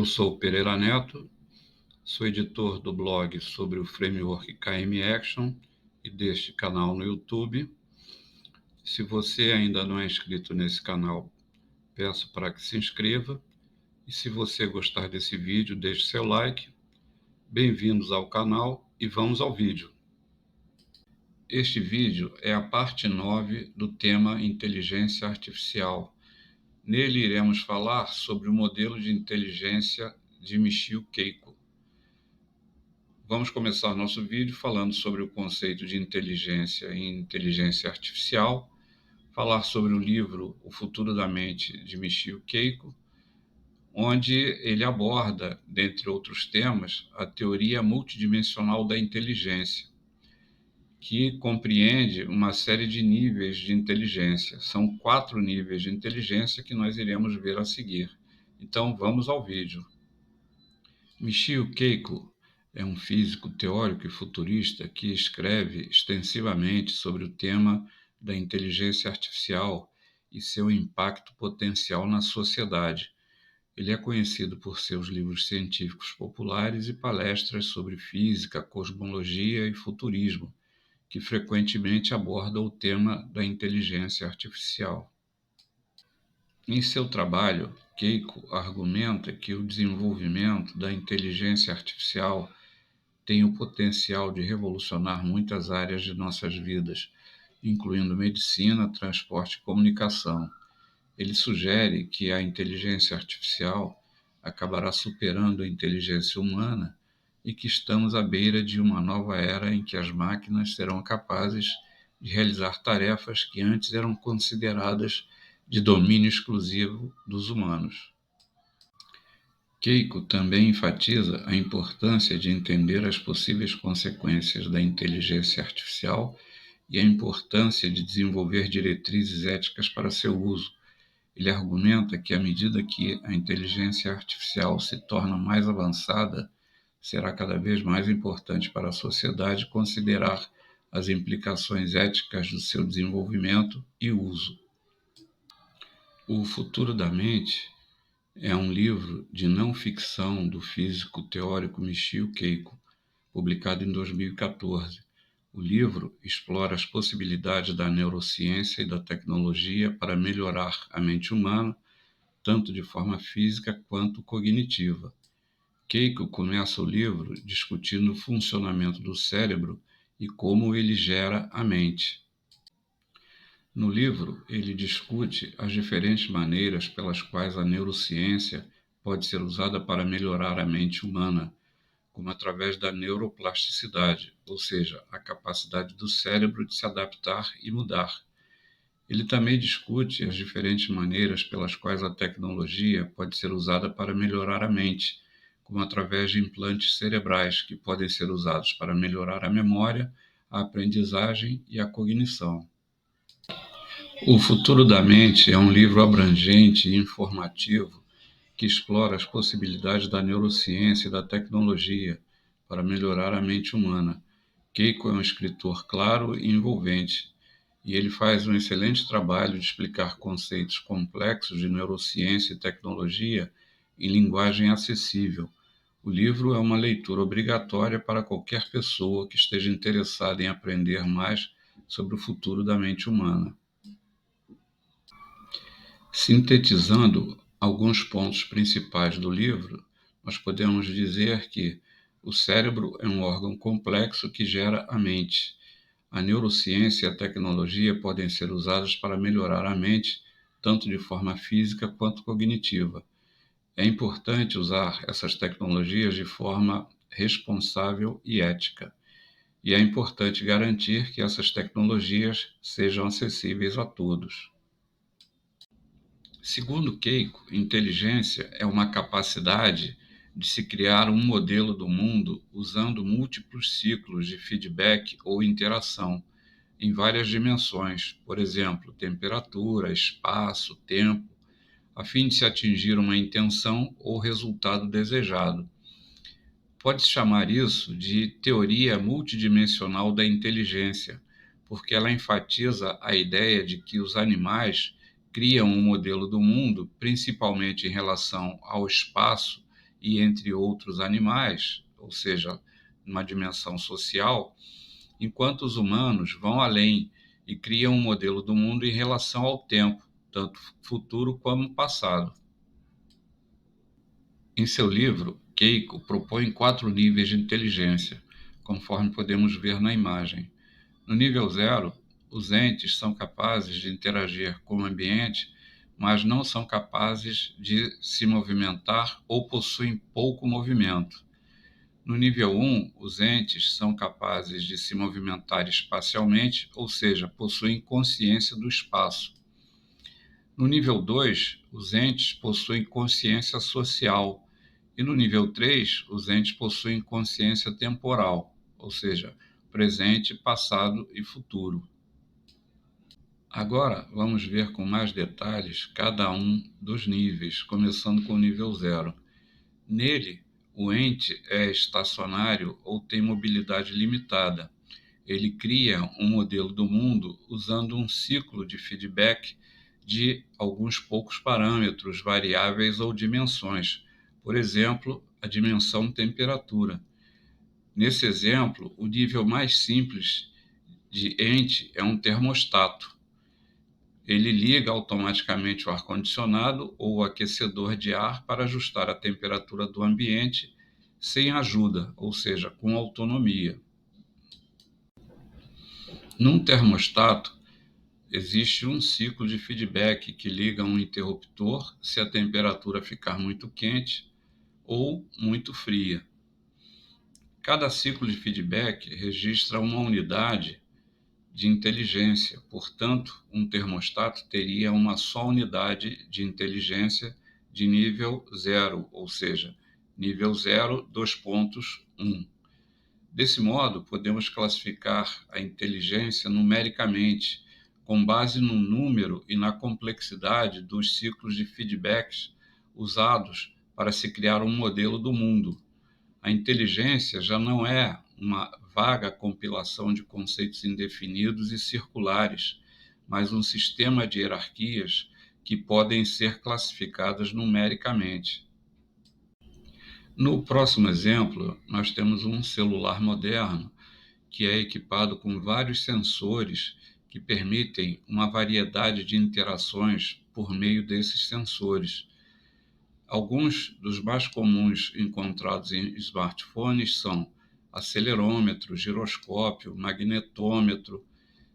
Eu sou o Pereira Neto, sou editor do blog sobre o framework KM Action e deste canal no YouTube. Se você ainda não é inscrito nesse canal, peço para que se inscreva. E se você gostar desse vídeo, deixe seu like. Bem-vindos ao canal e vamos ao vídeo. Este vídeo é a parte 9 do tema Inteligência Artificial. Nele iremos falar sobre o modelo de inteligência de Michio Kaku. Vamos começar nosso vídeo falando sobre o conceito de inteligência e inteligência artificial, falar sobre o livro O Futuro da Mente, de Michio Kaku, onde ele aborda, dentre outros temas, a teoria multidimensional da inteligência, que compreende uma série de níveis de inteligência. São 4 níveis de inteligência que nós iremos ver a seguir. Então, vamos ao vídeo. Michio Kaku é um físico teórico e futurista que escreve extensivamente sobre o tema da inteligência artificial e seu impacto potencial na sociedade. Ele é conhecido por seus livros científicos populares e palestras sobre física, cosmologia e futurismo, que frequentemente abordam o tema da inteligência artificial. Em seu trabalho, Kaku argumenta que o desenvolvimento da inteligência artificial tem o potencial de revolucionar muitas áreas de nossas vidas, incluindo medicina, transporte e comunicação. Ele sugere que a inteligência artificial acabará superando a inteligência humana e que estamos à beira de uma nova era em que as máquinas serão capazes de realizar tarefas que antes eram consideradas de domínio exclusivo dos humanos. Kaku também enfatiza a importância de entender as possíveis consequências da inteligência artificial e a importância de desenvolver diretrizes éticas para seu uso. Ele argumenta que, à medida que a inteligência artificial se torna mais avançada, será cada vez mais importante para a sociedade considerar as implicações éticas do seu desenvolvimento e uso. O Futuro da Mente é um livro de não-ficção do físico teórico Michio Kaku, publicado em 2014. O livro explora as possibilidades da neurociência e da tecnologia para melhorar a mente humana, tanto de forma física quanto cognitiva. Kaku começa o livro discutindo o funcionamento do cérebro e como ele gera a mente. No livro, ele discute as diferentes maneiras pelas quais a neurociência pode ser usada para melhorar a mente humana, como através da neuroplasticidade, ou seja, a capacidade do cérebro de se adaptar e mudar. Ele também discute as diferentes maneiras pelas quais a tecnologia pode ser usada para melhorar a mente, como através de implantes cerebrais, que podem ser usados para melhorar a memória, a aprendizagem e a cognição. O Futuro da Mente é um livro abrangente e informativo que explora as possibilidades da neurociência e da tecnologia para melhorar a mente humana. Kaku é um escritor claro e envolvente, e ele faz um excelente trabalho de explicar conceitos complexos de neurociência e tecnologia em linguagem acessível. O livro é uma leitura obrigatória para qualquer pessoa que esteja interessada em aprender mais sobre o futuro da mente humana. Sintetizando alguns pontos principais do livro, nós podemos dizer que o cérebro é um órgão complexo que gera a mente. A neurociência e a tecnologia podem ser usadas para melhorar a mente, tanto de forma física quanto cognitiva. É importante usar essas tecnologias de forma responsável e ética. E é importante garantir que essas tecnologias sejam acessíveis a todos. Segundo Kaku, inteligência é uma capacidade de se criar um modelo do mundo usando múltiplos ciclos de feedback ou interação em várias dimensões, por exemplo, temperatura, espaço, tempo, a fim de se atingir uma intenção ou resultado desejado. Pode-se chamar isso de teoria multidimensional da inteligência, porque ela enfatiza a ideia de que os animais criam um modelo do mundo, principalmente em relação ao espaço e entre outros animais, ou seja, numa dimensão social, enquanto os humanos vão além e criam um modelo do mundo em relação ao tempo, tanto futuro como passado. Em seu livro, Keiko propõe 4 níveis de inteligência, conforme podemos ver na imagem. No nível 0, os entes são capazes de interagir com o ambiente, mas não são capazes de se movimentar ou possuem pouco movimento. No nível 1, os entes são capazes de se movimentar espacialmente, ou seja, possuem consciência do espaço. No nível 2, os entes possuem consciência social. E no nível 3, os entes possuem consciência temporal, ou seja, presente, passado e futuro. Agora, vamos ver com mais detalhes cada um dos níveis, começando com o nível 0. Nele, o ente é estacionário ou tem mobilidade limitada. Ele cria um modelo do mundo usando um ciclo de feedback de alguns poucos parâmetros, variáveis ou dimensões. Por exemplo, a dimensão temperatura. Nesse exemplo, o nível mais simples de ente é um termostato. Ele liga automaticamente o ar-condicionado ou o aquecedor de ar para ajustar a temperatura do ambiente sem ajuda, ou seja, com autonomia. Num termostato, existe um ciclo de feedback que liga um interruptor se a temperatura ficar muito quente ou muito fria. Cada ciclo de feedback registra uma unidade de inteligência, portanto, um termostato teria uma só unidade de inteligência de nível 0, ou seja, nível 0, 2.1. Desse modo, podemos classificar a inteligência numericamente, com base no número e na complexidade dos ciclos de feedbacks usados para se criar um modelo do mundo. A inteligência já não é uma vaga compilação de conceitos indefinidos e circulares, mas um sistema de hierarquias que podem ser classificadas numericamente. No próximo exemplo, nós temos um celular moderno que é equipado com vários sensores que permitem uma variedade de interações por meio desses sensores. Alguns dos mais comuns encontrados em smartphones são acelerômetro, giroscópio, magnetômetro,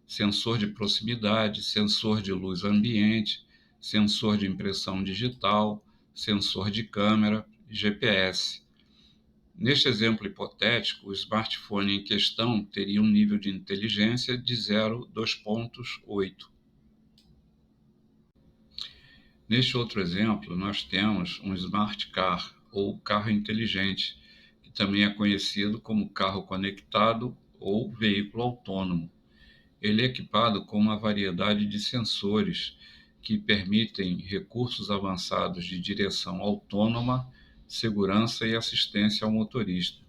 sensor de proximidade, sensor de luz ambiente, sensor de impressão digital, sensor de câmera e GPS. Neste exemplo hipotético, o smartphone em questão teria um nível de inteligência de 0, 2.8. Neste outro exemplo, nós temos um smart car, ou carro inteligente, que também é conhecido como carro conectado ou veículo autônomo. Ele é equipado com uma variedade de sensores que permitem recursos avançados de direção autônoma, segurança e assistência ao motorista.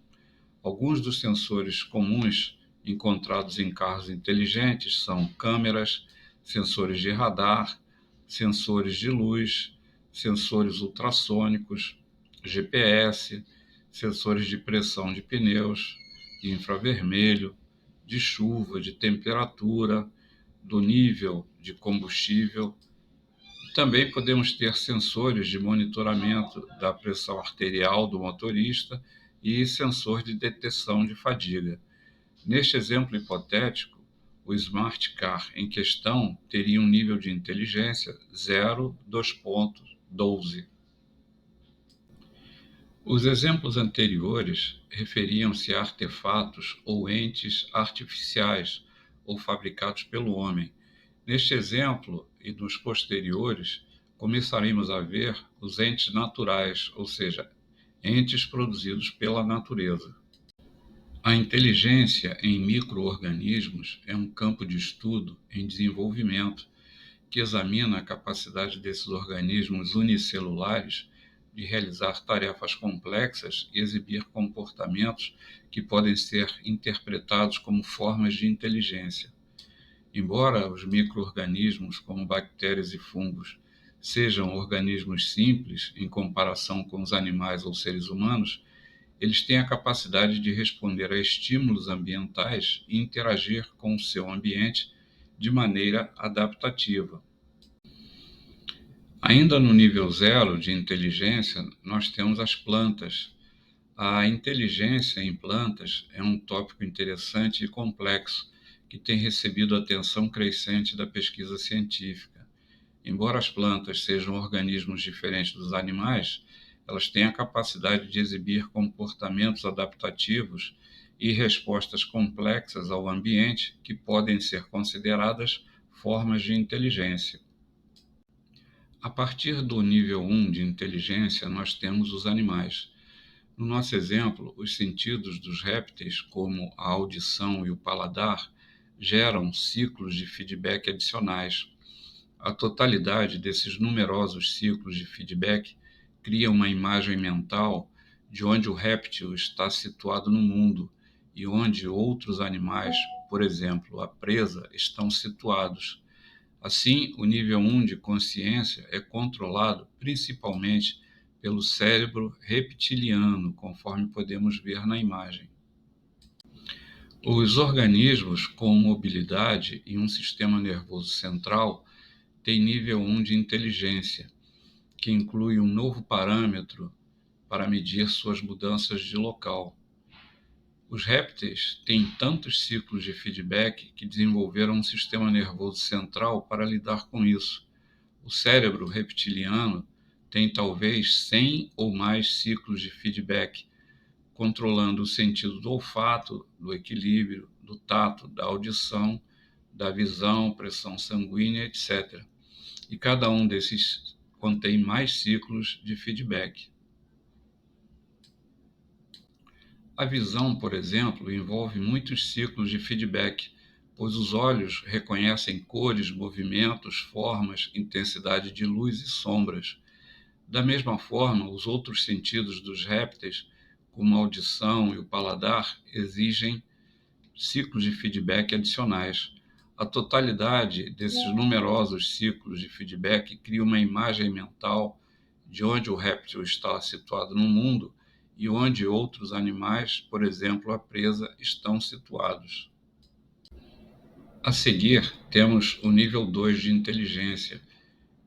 Alguns dos sensores comuns encontrados em carros inteligentes são câmeras, sensores de radar, sensores de luz, sensores ultrassônicos, GPS, sensores de pressão de pneus, de infravermelho, de chuva, de temperatura, do nível de combustível. Também podemos ter sensores de monitoramento da pressão arterial do motorista e sensor de detecção de fadiga. Neste exemplo hipotético, o Smart Car em questão teria um nível de inteligência 0, 2.12. Os exemplos anteriores referiam-se a artefatos ou entes artificiais ou fabricados pelo homem. Neste exemplo e nos posteriores, começaremos a ver os entes naturais, ou seja, entes produzidos pela natureza. A inteligência em micro-organismos é um campo de estudo em desenvolvimento que examina a capacidade desses organismos unicelulares de realizar tarefas complexas e exibir comportamentos que podem ser interpretados como formas de inteligência. Embora os micro-organismos, como bactérias e fungos, sejam organismos simples em comparação com os animais ou seres humanos, eles têm a capacidade de responder a estímulos ambientais e interagir com o seu ambiente de maneira adaptativa. Ainda no nível zero de inteligência, nós temos as plantas. A inteligência em plantas é um tópico interessante e complexo que tem recebido atenção crescente da pesquisa científica. Embora as plantas sejam organismos diferentes dos animais, elas têm a capacidade de exibir comportamentos adaptativos e respostas complexas ao ambiente que podem ser consideradas formas de inteligência. A partir do nível 1 de inteligência, nós temos os animais. No nosso exemplo, os sentidos dos répteis, como a audição e o paladar, geram ciclos de feedback adicionais. A totalidade desses numerosos ciclos de feedback cria uma imagem mental de onde o réptil está situado no mundo e onde outros animais, por exemplo, a presa, estão situados. Assim, o nível 1 de consciência é controlado principalmente pelo cérebro reptiliano, conforme podemos ver na imagem. Os organismos com mobilidade e um sistema nervoso central têm nível 1 de inteligência, que inclui um novo parâmetro para medir suas mudanças de local. Os répteis têm tantos ciclos de feedback que desenvolveram um sistema nervoso central para lidar com isso. O cérebro reptiliano tem talvez 100 ou mais ciclos de feedback, controlando o sentido do olfato, do equilíbrio, do tato, da audição, da visão, pressão sanguínea, etc. E cada um desses contém mais ciclos de feedback. A visão, por exemplo, envolve muitos ciclos de feedback, pois os olhos reconhecem cores, movimentos, formas, intensidade de luz e sombras. Da mesma forma, os outros sentidos dos répteis, como a audição e o paladar, exigem ciclos de feedback adicionais. A totalidade desses numerosos ciclos de feedback cria uma imagem mental de onde o réptil está situado no mundo e onde outros animais, por exemplo, a presa, estão situados. A seguir, temos o nível 2 de inteligência,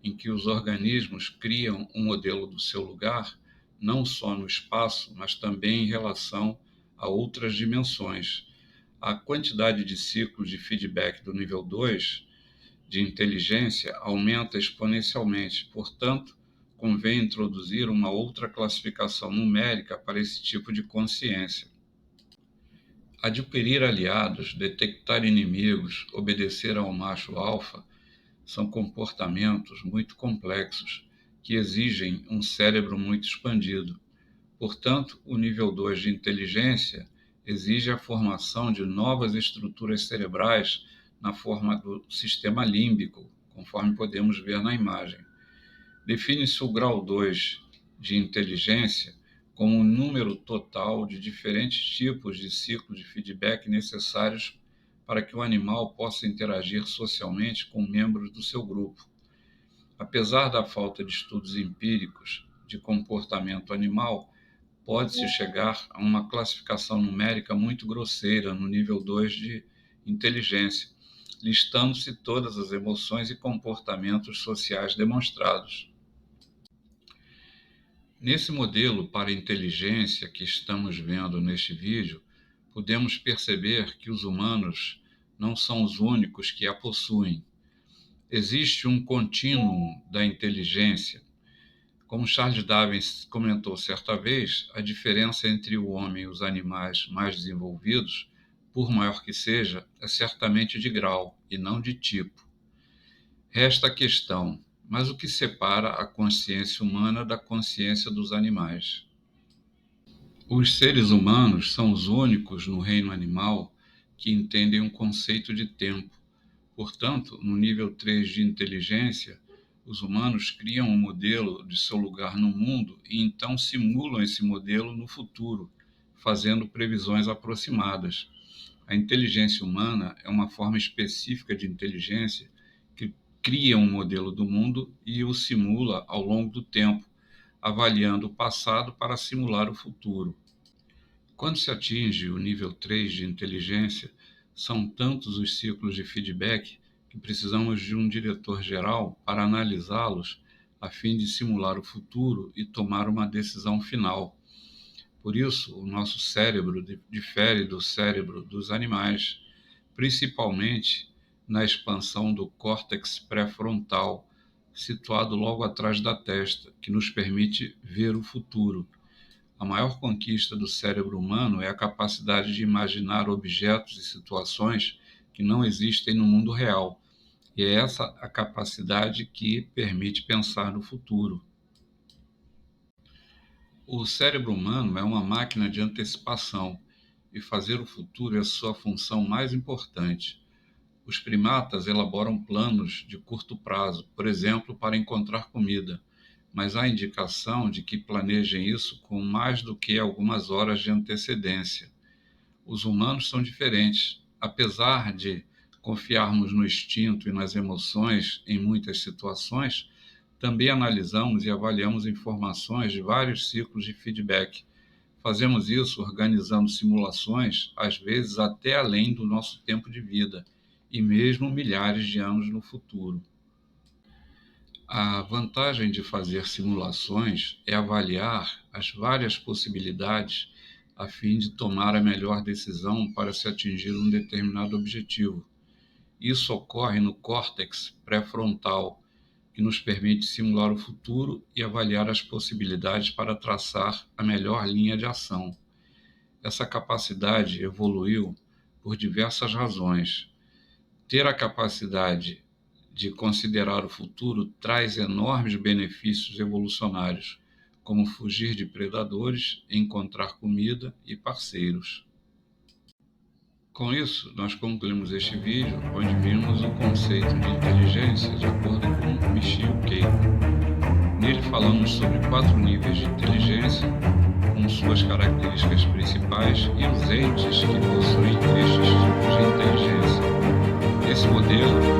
em que os organismos criam um modelo do seu lugar, não só no espaço, mas também em relação a outras dimensões. A quantidade de ciclos de feedback do nível 2 de inteligência aumenta exponencialmente, portanto, convém introduzir uma outra classificação numérica para esse tipo de consciência. Adquirir aliados, detectar inimigos, obedecer ao macho alfa são comportamentos muito complexos que exigem um cérebro muito expandido. Portanto, o nível 2 de inteligência exige a formação de novas estruturas cerebrais na forma do sistema límbico, conforme podemos ver na imagem. Define-se o grau 2 de inteligência como o número total de diferentes tipos de ciclos de feedback necessários para que o animal possa interagir socialmente com membros do seu grupo. Apesar da falta de estudos empíricos de comportamento animal, pode-se chegar a uma classificação numérica muito grosseira no nível 2 de inteligência, listando-se todas as emoções e comportamentos sociais demonstrados. Nesse modelo para inteligência que estamos vendo neste vídeo, podemos perceber que os humanos não são os únicos que a possuem. Existe um contínuo da inteligência. Como Charles Darwin comentou certa vez, a diferença entre o homem e os animais mais desenvolvidos, por maior que seja, é certamente de grau e não de tipo. Resta a questão: mas o que separa a consciência humana da consciência dos animais? Os seres humanos são os únicos no reino animal que entendem um conceito de tempo. Portanto, no nível 3 de inteligência, os humanos criam um modelo de seu lugar no mundo e então simulam esse modelo no futuro, fazendo previsões aproximadas. A inteligência humana é uma forma específica de inteligência que cria um modelo do mundo e o simula ao longo do tempo, avaliando o passado para simular o futuro. Quando se atinge o nível 3 de inteligência, são tantos os ciclos de feedback que precisamos de um diretor-geral para analisá-los a fim de simular o futuro e tomar uma decisão final. Por isso, o nosso cérebro difere do cérebro dos animais, principalmente na expansão do córtex pré-frontal, situado logo atrás da testa, que nos permite ver o futuro. A maior conquista do cérebro humano é a capacidade de imaginar objetos e situações que não existem no mundo real. E é essa a capacidade que permite pensar no futuro. O cérebro humano é uma máquina de antecipação e fazer o futuro é sua função mais importante. Os primatas elaboram planos de curto prazo, por exemplo, para encontrar comida, mas há indicação de que planejem isso com mais do que algumas horas de antecedência. Os humanos são diferentes. Apesar de confiarmos no instinto e nas emoções em muitas situações, também analisamos e avaliamos informações de vários ciclos de feedback. Fazemos isso organizando simulações, às vezes até além do nosso tempo de vida, e mesmo milhares de anos no futuro. A vantagem de fazer simulações é avaliar as várias possibilidades a fim de tomar a melhor decisão para se atingir um determinado objetivo. Isso ocorre no córtex pré-frontal, que nos permite simular o futuro e avaliar as possibilidades para traçar a melhor linha de ação. Essa capacidade evoluiu por diversas razões. Ter a capacidade de considerar o futuro traz enormes benefícios evolucionários, como fugir de predadores, encontrar comida e parceiros. Com isso, nós concluímos este vídeo, onde vimos o conceito de inteligência de acordo com Michio Kaku. Nele falamos sobre 4 níveis de inteligência, com suas características principais e os entes que possuem estes tipos de inteligência. Esse modelo